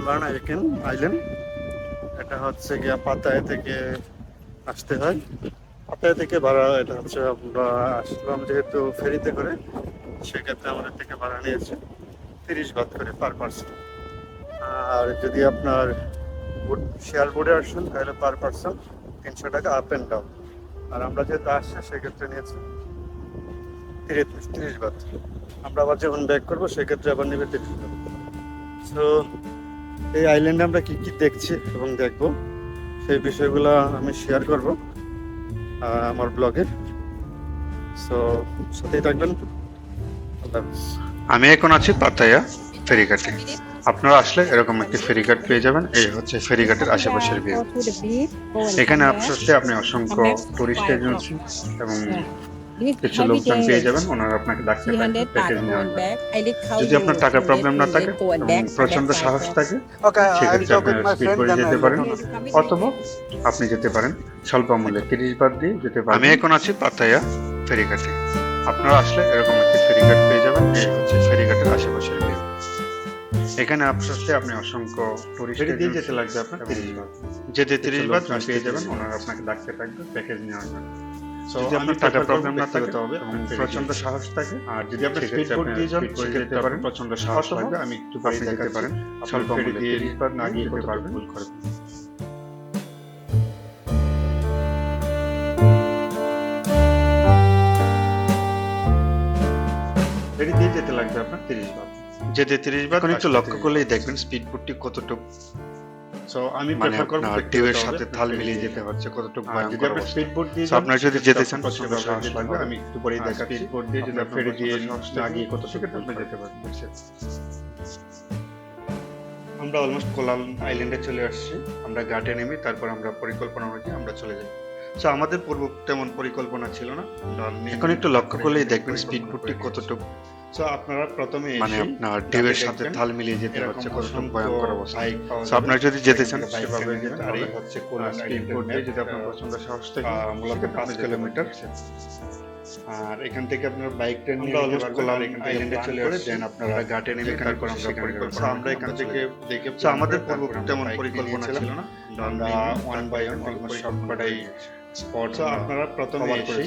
Learn island. এটা হচ্ছে গিয়া পাতায়া থেকে আসতে হয়। পাতায়া থেকে ভাড়া, এটা হচ্ছে আমরা আসলাম যেহেতু ফেরিতে করে, সেক্ষেত্রে আমাদের থেকে ভাড়া নিয়েছে 30 বাত করে পার পার্সন। আর যদি আপনার শেয়ার বোর্ডে আসেন তাহলে পার পার্সন 300 টাকা আপ অ্যান্ড ডাউন। আর আমরা যেহেতু আসছি সেক্ষেত্রে নিয়েছি 30 বাত। আমরা আবার যখন ব্যাক করবো সেক্ষেত্রে আবার নেবে 30 বাত। তো এই আইল্যান্ডে আমরা কি কি দেখছি এবং দেখব সেই বিষয়গুলো আমি শেয়ার করব আমার ব্লগে। সো সাথেই থাকবেন। আল্লাহ হাফেজ। আমি এখন আছি পাতায়া ফেরিঘাটে। আপনারা আসলে এরকম একটি ফেরিঘাট পেয়ে যাবেন। এই হচ্ছে ফেরিঘাটের আশেপাশের ভিউ। এখানে আসলে আপনি অসংখ্য টুরিস্ট এজেন্সি এবং কিছু লোকজন পেয়ে যাবেন, ওনারা আপনাকে ডাকতে পারবেন প্যাকেজ নেওয়ার জন্য। যদি আপনার টাকার প্রবলেম না থাকে এবং প্রচন্ড সাহস থাকে, সেক্ষেত্রে আপনি স্পিড বোটে যেতে পারেন, অথবা আপনি যেতে পারেন স্বল্প মূল্যে 30 বাত দিয়ে যেতে পারেন। আমি এখন আছি পাতায়া ফেরিঘাটে। আপনারা আসলে এরকম একটি ফেরিঘাট পেয়ে যাবেন। এই হচ্ছে ফেরিঘাটের আশেপাশের ভিউ। এখানে আসলে আপনি অসংখ্য টুরিস্ট দিয়ে যেতে লাগবে আপনার 30 বাত। যেতে 30 বাত পেয়ে যাবেন, ওনারা আপনাকে ডাকতে থাকবে প্যাকেজ নেওয়ার জন্য। যদি আপনার টাকা প্রবলেম না থাকে হবে এবং প্রচন্ড সাহস থাকে, আর যদি আপনি স্পিড বোট দিয়ে যান সেক্ষেত্রে পারেন, প্রচন্ড সাহস লাগবে। আমি একটু পরে যেতে পারেন স্বল্প মূল্যে 30 বাত না গিয়ে যেতে পারবেন ভুল করবেন। ফেরি দিয়ে যেতে লাগবে আপনার 30 বাত। যেতে 30 বাত। এখন একটু লক্ষ্য করলেই দেখবেন স্পিড বোটটি কতটুকু, সো আমি প্রেফার করব ঢেউয়ের সাথে তাল মিলিয়ে যেতে হচ্ছে কতটুকু ভয়ঙ্কর অবস্থা। স্পিড বোট দিয়ে আপনারা যদি যেতে চান প্রচন্ড সাহস লাগবে। আমি একটু পরেই দেখাচ্ছি স্পিড বোট দিয়ে যদি আপনি ফেরি দিয়ে না গিয়ে কতটুকু আপনি যেতে পারবেন। আমরা অলমোস্ট কোহ লার্ন আইল্যান্ডে চলে আসছি। আমরা ঘাটে নেমে তারপর আমরা পরিকল্পনা অনুযায়ী আমরা চলে যাই। সো আমাদের পূর্ব তেমন পরিকল্পনা ছিল না। এখন একটু লক্ষ্য করলেই দেখবেন স্পিড বোটটি কতটুকু, সো আপনারা প্রথমে আপনার ঢেউয়ের সাথে তাল মিলিয়ে যেতে হচ্ছে কতটুকু ভয়ঙ্কর অবস্থা। সো আপনারা যদি যেতে চান সেভাবে যেতে পারেন। হচ্ছে কোহ লার্ন স্পিড বোট দিয়ে যদি আপনার পছন্দ সাহস থাকে, মূলত 5 কিলোমিটার। আর এখান থেকে আপনার বাইক ট্রেন নিয়ে অলমোস্ট কোহ লার্ন আইল্যান্ডে চলে আসছি। দেন আপনারা ঘাটে নেমে তারপর আমরা পরিকল্পনা আমরা এখান থেকে দেখে আমাদের পূর্ব তেমন পরিকল্পনা ছিল না। আমরা ওয়ান বাই ওয়ান অলমোস্ট সবকটাই স্পট আপনারা প্রথমে এসে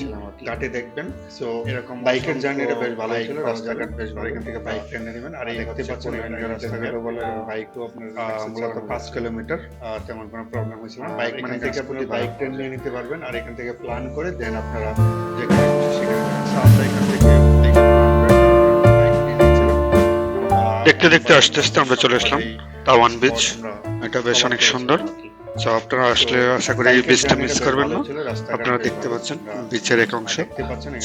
ঘাটে দেখবেন। সো এরকম বাইকের জার্নিটা বেশ ভালো ছিল, রাস্তাঘাট বেশ ভালো। এখান থেকে বাইক ট্রেনে নেবেন। আর এই দেখতে পাচ্ছেন এখানে রাস্তাঘাট বলে বাইকও আপনার মূলত 5 কিলোমিটার, তেমন কোনো প্রবলেম হয়েছিল না। বাইক মানে থেকে আপনি বাইক ট্রেন নিয়ে নিতে পারবেন। আর এখান থেকে প্ল্যান করে দেন আপনারা যেখানে খুশি সেখানে আমরা এখান থেকে দেখতে দেখতে আস্তে আস্তে আমরা চলে আসলাম তাওয়ান বিচ। এটা বেশ অনেক সুন্দর। সো আপনারা আসলে আশা করি এই বিচটা মিস করবেন না। আপনারা দেখতে পাচ্ছেন বিচের এক অংশ।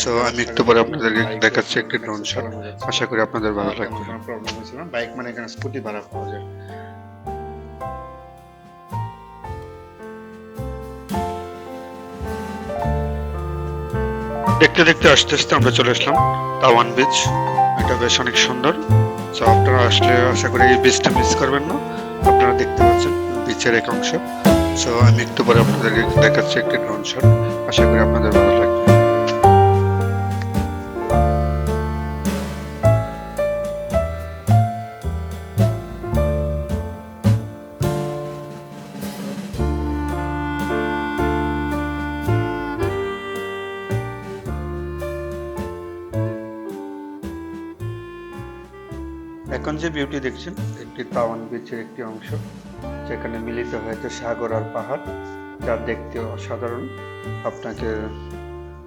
সো আমি একটু পরে আপনাদেরকে দেখাচ্ছি একটি ড্রোন শট। আশা করি আপনাদের ভালো লাগবে। প্রবলেম হয়েছিল না। বাইক মানে এখানে স্কুটি ভাড়া পাওয়া যায়। দেখতে দেখতে আস্তে আস্তে আমরা চলে আসলাম তাওয়ান বিচ। এটা বেশ অনেক সুন্দর। সো আপনারা আসলে আশা করি এই বিচটা মিস করবেন না। আপনারা দেখতে পাচ্ছেন বিচের এক অংশ। সো আমি একটু পরে আপনাদেরকে দেখাচ্ছি একটি ড্রোন শট। আশা করি আপনাদের ভালো লাগবে। এখন যে বিউটি দেখছেন একটি তাওয়ান বিচের একটি অংশ, যেখানে মিলিত হয়েছে সাগর আর পাহাড়, যা দেখতে অসাধারণ, আপনাকে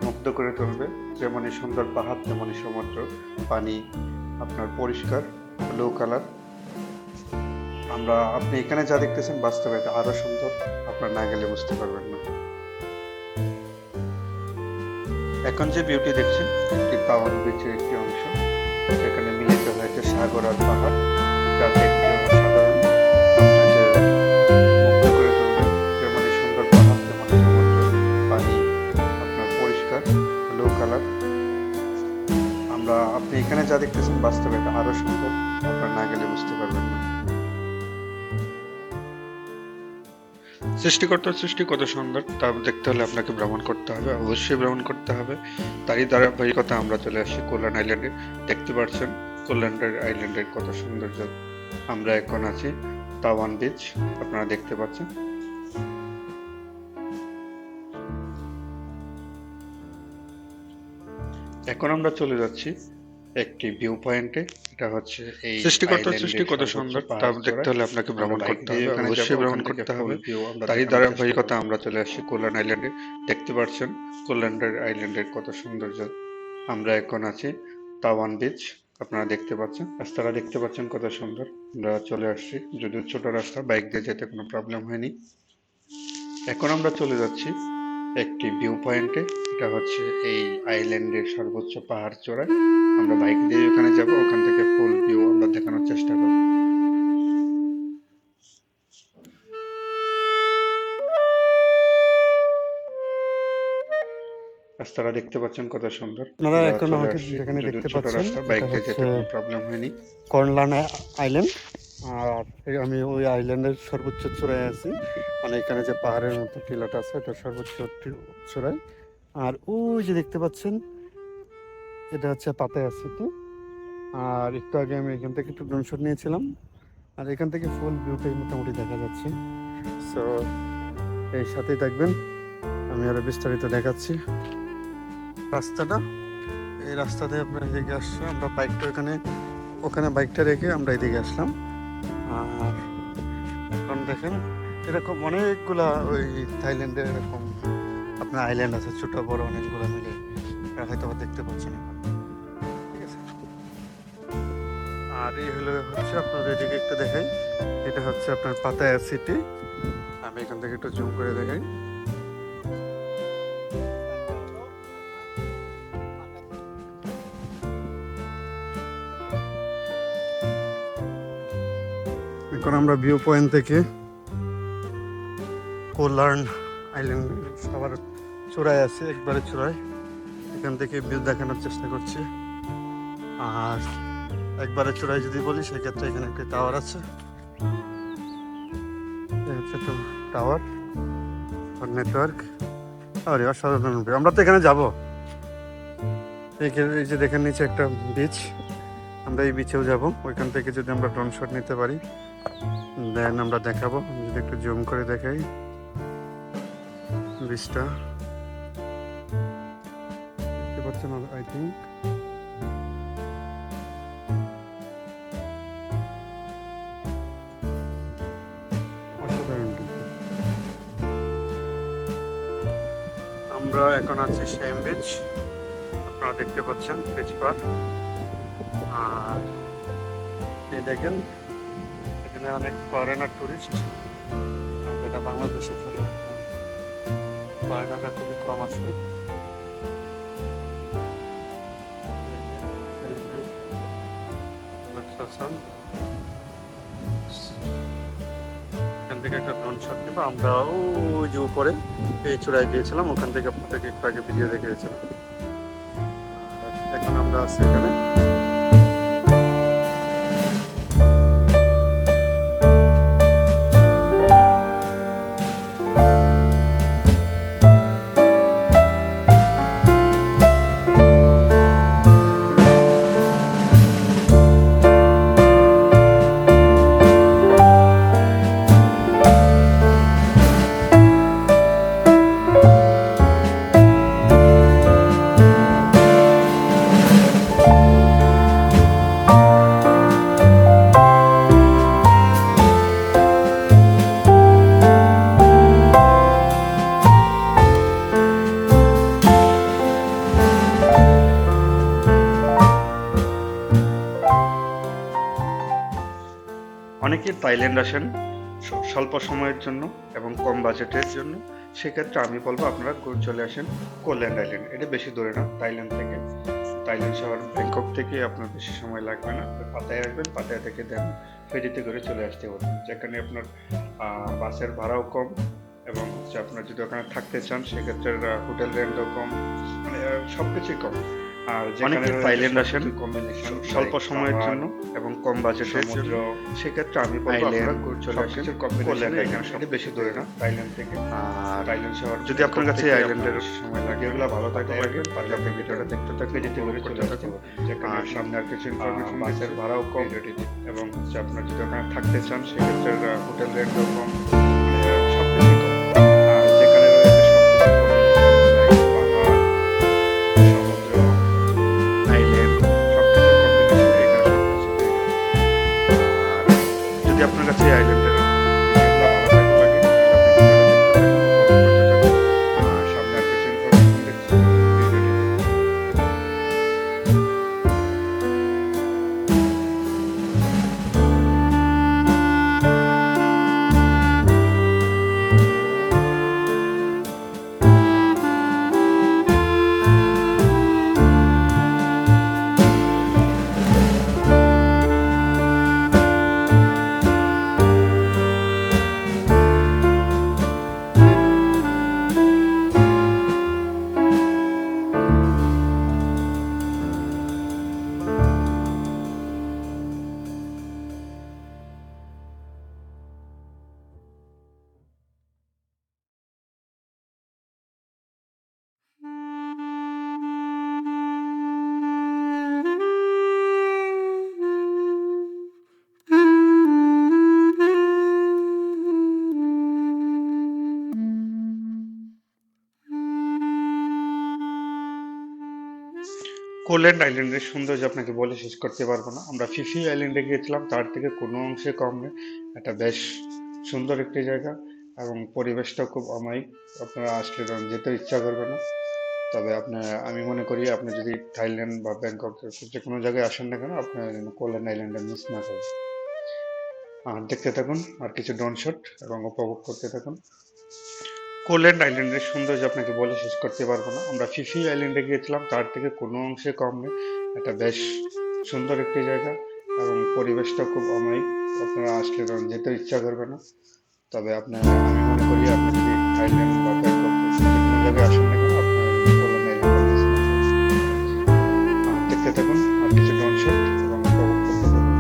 মুগ্ধ করে তুলবে। যেমনই সুন্দর পাহাড় তেমনই সমুদ্র, পানি আপনার পরিষ্কার ব্লু কালার। আপনি এখানে যা দেখতেছেন বাস্তবে এটা আরো সুন্দর, আপনার না গেলে বুঝতে পারবেন না। এখন যে বিউটি দেখছেন একটি তাওয়ান বিচের একটি অংশ, যেখানে মিলিত হয়েছে সাগর আর পাহাড়, যা দেখতে অসাধারণ, আপনাকে মুগ্ধ করে তুলবে। যেমনই সুন্দর পাহাড় তেমনই সমুদ্র, পানি আপনার পরিষ্কার ব্লু কালার। আপনি এখানে যা দেখতেছেন বাস্তবে এটা আরো সুন্দর, আপনার না গেলে বুঝতে পারবেন না। সৃষ্টিকর্তার সৃষ্টি কত সুন্দর তা দেখতে হলে আপনাকে ভ্রমণ করতে হবে, অবশ্যই ভ্রমণ করতে হবে। তারই ধারাবাহিকতা আমরা চলে আসি কোহ লার্ন আইল্যান্ডে। দেখতে পাচ্ছেন কোহ লার্ন আইল্যান্ডের কত সৌন্দর্য। আমরা এখন আছি তাওয়ান বিচ আপনারা দেখতে পাচ্ছেন। এখন আমরা চলে যাচ্ছি একটি ভিউ পয়েন্টে। এটা হচ্ছে এই সৃষ্টিকর্তার সৃষ্টি আইল্যান্ডের কত সর্বোচ্চ সুন্দর, তা পাহাড় দেখতে চূড়ায় হলে আপনাকে আমরা ভ্রমণ বাইক করতে দিয়ে হবে, ওখানে যাব। অবশ্যই ভ্রমণ ওখান থেকে করতে ফুল হবে। ভিউ আমরা তারই দেখানোর চেষ্টা ধারাবাহিকতা করব। আমরা চলে আসছি কোহ লার্ন আইল্যান্ডে। দেখতে পাচ্ছেন কোহ লার্ন আইল্যান্ডের কত সৌন্দর্য। আমরা এখন আছি তাওয়ান বিচ, আপনারা দেখতে পাচ্ছেন, রাস্তাটা দেখতে পাচ্ছেন কত সুন্দর। আমরা চলে আসছি, যদিও ছোট রাস্তা, বাইক দিয়ে যেতে কোনো প্রবলেম হয়নি। এখন আমরা চলে যাচ্ছি একটি ভিউ পয়েন্টে। এটা হচ্ছে এই আইল্যান্ডের সর্বোচ্চ পাহাড় চূড়ায় আমরা বাইক দিয়ে ওখানে যাব। ওখান থেকে ফুল ভিউ আমরা দেখানোর চেষ্টা করব। রাস্তাটা দেখতে পাচ্ছেন কত সুন্দর। আপনারা আমরা এখন চলে আমাকে আসছি, যেখানে যদিও দেখতে ছোট পাচ্ছেন রাস্তা, বাইক এটা দিয়ে হচ্ছে যেতে কোনো প্রবলেম হয়নি। Koh learn island. আর আমি ওই আইল্যান্ডের সর্বোচ্চ চূড়ায় আছি, মানে এখানে যে পাহাড়ের মতো টিলাটা আছে এটা সর্বোচ্চ চূড়ায়। আর ওই যে দেখতে পাচ্ছেন এটা হচ্ছে পাতায়া সিটি। আর একটু আগে আমি এখান থেকে একটু ড্রোন শট নিয়েছিলাম, আর এখান থেকে ফুল ভিউটাই মোটামুটি দেখা যাচ্ছে। সো এই সাথেই থাকবেন, আমি আরো বিস্তারিত দেখাচ্ছি রাস্তাটা। এই রাস্তাতে আপনার এদিকে আসছে, আমরা বাইকটা ওখানে বাইকটা রেখে আমরা এদিকে আসলাম। আর এখন দেখেন এরকম অনেকগুলা ওই থাইল্যান্ডে এরকম আপনার আইল্যান্ড আছে, ছোট বড় অনেকগুলো মিলে, এটা হয়তো বা দেখতে পাচ্ছেন এখন। ঠিক আছে, আর এই হচ্ছে আপনাদের এদিকে একটু দেখাই, এটা হচ্ছে আপনার পাতায়া সিটি। আমি এখান থেকে একটু জুম করে দেখাই। এখন আমরা ভিউ পয়েন্ট থেকে কোহ লার্ন আইল্যান্ড সবার চূড়ায় আছে, একবারে চূড়ায়। এখান থেকে ভিউ দেখানোর চেষ্টা করছি। আর একবারে চূড়ায় যদি বলি সেক্ষেত্রে এখানে একটি টাওয়ার আছে, একটা টাওয়ার আর নেটওয়ার্ক। আরে অসাধারণ view। আমরা তো এখানে যাবো। এই যে দেখেন নিচে একটা বিচ, আমরা এই বিচেও যাব। ওইখান থেকে যদি আমরা ড্রোন শট নিতে পারি দেন আমরা দেখাবো। আমি যদি একটু জুম করে দেখাই বিচটা, দেখতে পাচ্ছেন আই থিঙ্ক। অসাধারণ view। আমরা এখন আছি সেম বিচ, আপনারা দেখতে পাচ্ছেন বিচ পার। আর এই দেখেন এখানে অনেক ফরেনার টুরিস্ট, যেটা বাংলাদেশে চলে, ফরেনাররা খুবই কম আছে। হাসান, এখান থেকে একটা ড্রোন শট নেবো আমরা। ওই যে উপরে এই চূড়ায় গিয়েছিলাম, ওখান থেকে আপনাদেরকে একটু আগে ভিডিও দেখিয়েছিলাম। এখন আমরা আছি এখানে। অনেকে থাইল্যান্ড আসেন স্বল্প সময়ের জন্য এবং কম বাজেটের জন্য। সেক্ষেত্রে আমি বলবো আপনারা চলে আসেন কোহ লার্ন আইল্যান্ড। এটা বেশি দূরে না থাইল্যান্ড থেকে, থাইল্যান্ড শহর ব্যাংকক থেকে আপনার বেশি সময় লাগবে না। পাতায় আসবেন, পাতায়া থেকে দেন ফেরিতে করে চলে আসতে পারবেন, যেখানে আপনার বাসের ভাড়াও কম এবং হচ্ছে আপনার যদি ওখানে থাকতে চান সেক্ষেত্রে হোটেল রেন্টও কম, মানে সব কিছুই কম। আর অনেকে যেখানে থাইল্যান্ড আসেন কম্বিনেশন স্বল্প সময়ের জন্য এবং কম বাজেটের সমুদ্র, জন্য, সেক্ষেত্রে আমি বলবো আপনারা চলে আসেন কোল্যান্ড এখানে আইল্যান্ডে। সব বেশি দূরে না থাইল্যান্ড থেকে। আর থাইল্যান্ড শহর যদি আপনার কাছে এই আইল্যান্ডের সময় লাগে ভিডিওগুলো ভালো থাকে লাগে তাহলে আপনি ভিডিওটা দেখতে থাকুন, ফেরিতে উপভোগ করে করতে চলে আসতে থাকুন। পারেন। যেখানে আর সামনে আর কিছু ইনফরমেশন বাসের দিচ্ছি, ভাড়াও কম ভিডিওটিতে। এবং হচ্ছে আপনার যদি ওখানে থাকতে চান সেক্ষেত্রে হোটেল রেন্টও কম, সবকিছু কম। আর যেখানে রয়েছে সবকিছু কম্বিনেশন, পাহাড়, সমুদ্র, আইল্যান্ড, সবকিছু কম্বিনেশন এখানে সবকিছু পেয়ে যাবেন। আর যদি আপনার কাছে এই আইল্যান্ডের ভিডিওগুলো ভালো থাকে লাগে তাহলে আপনি ভিডিওটা দেখতে থাকুন, উপভোগ করতে থাকুন। আর সামনে আর কিছু ইনফরমেশন দিচ্ছি, ভিডিওটিতে। কোল্যান্ড আইল্যান্ডের সৌন্দর্য আপনাকে বলে শেষ করতে পারবো না। আমরা ফিফি আইল্যান্ডে গিয়েছিলাম, তার থেকে কোনো অংশে কম নেই। এটা বেশ সুন্দর একটি জায়গা এবং পরিবেশটা খুব অমায়িক। আপনারা আসলে যেতে ইচ্ছা করবে না। তবে আপনার, আমি মনে করি আপনি যদি থাইল্যান্ড বা ব্যাংকক যে কোনো জায়গায় আসেন না কেন, আপনার যেন কোল্যান্ড আইল্যান্ডে মিস না করেন। আর দেখতে থাকুন আর কিছু ড্রোন শট এবং উপভোগ করতে থাকুন। কোল্যান্ড আইল্যান্ডের সৌন্দর্য আপনাকে বলে শেষ করতে পারবো না। আমরা ফিফি আইল্যান্ডে গিয়েছিলাম, তার থেকে কোনো অংশে কম নেই। এটা বেশ সুন্দর একটি জায়গা এবং পরিবেশটা খুব অমায়িক। আপনারা আসলে যেতে ইচ্ছা করবে না। তবে আপনার, আমি মনে করি আপনি যদি থাইল্যান্ড বা ব্যাংকক যে কোনো জায়গায় আসেন না কেন, আপনার কোল্যান্ড আইল্যান্ডে মিস না করেন। দেখতে থাকুন আর কিছু ড্রোন শট এবং উপভোগ করতে থাকুন।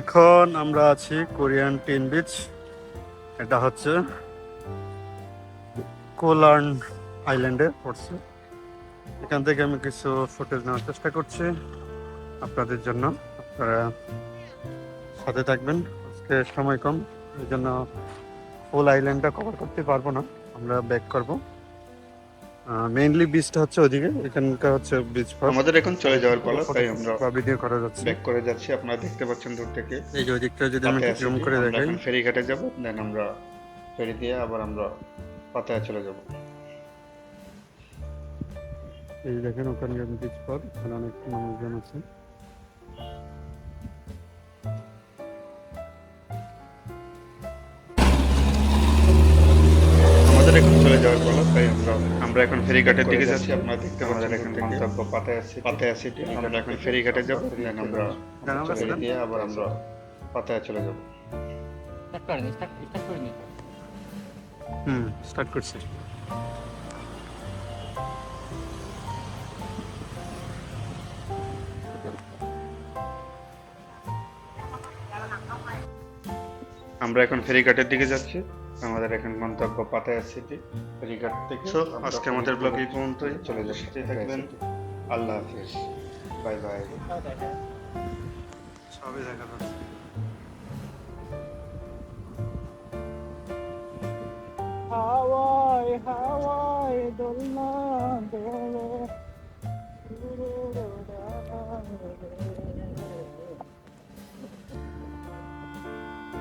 এখন আমরা আছি কোরিয়ান টিন বিচ। এটা হচ্ছে কোহ লার্ন আইল্যান্ডে পড়ছে। এখান থেকে আমি কিছু ফুটেজ নেওয়ার চেষ্টা করছি আপনাদের জন্য। আপনারা সাথে থাকবেন। আজকে সময় কম, এই জন্য ফুল আইল্যান্ডটা কভার করতে পারবো না, আমরা ব্যাক করবো। মেইনলি বিচটা হচ্ছে ওদিকে, এখানকার হচ্ছে বিচ আমাদের এখন চলে যাওয়ার পালা, তাই আমরা ভিডিও করা যাচ্ছে। ব্যাক করে যাচ্ছি। আপনারা দেখতে পাচ্ছেন দূর থেকে এই যে ওদিকটা যদি আমি পাতায়া জুম সিটি। করে আমরা দেখাই, এখন ফেরিঘাটে যাব, দেন আমরা ফেরি দিয়ে আবার আমরা পাতায়া চলে যাব। এই দেখেন ওখানকার বিচ পথ, এখানে অনেক মানুষজন আছে। আমাদের এখন চলে যাওয়ার পালা, তাই আমরা এখন ফেরিঘাটের দিকে যাচ্ছি। আপনারা দেখতে পাচ্ছেন এখান থেকে গন্তব্য পাতায়া সিটি। আমরা এখন ফেরিঘাটে যাব, দেন আমরা ফেরি দিয়ে আবার আমরা পাতায়া চলে যাব। স্টার্ট করেন, স্টার্ট করে নিন। স্টার্ট করছি। আমরা এখন ফেরিঘাটের দিকে যাচ্ছি। আমাদের এখন গন্তব্য পাতায়া সিটি। ফেরিঘাট থেকে সো আজকে আমাদের ব্লগ এই পর্যন্তই। চলে যাচ্ছি। সাথেই থাকবেন। আল্লাহ হাফেজ, বাই বাই। সবই দেখা যাচ্ছে। হাওয়ায় হাওয়ায় দোলনা দোলে।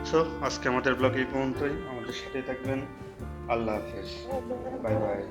সো আজকে আমাদের ব্লগ এই পর্যন্তই। আমাদের সাথেই থাকবেন। আল্লাহ হাফেজ, বাই বাই।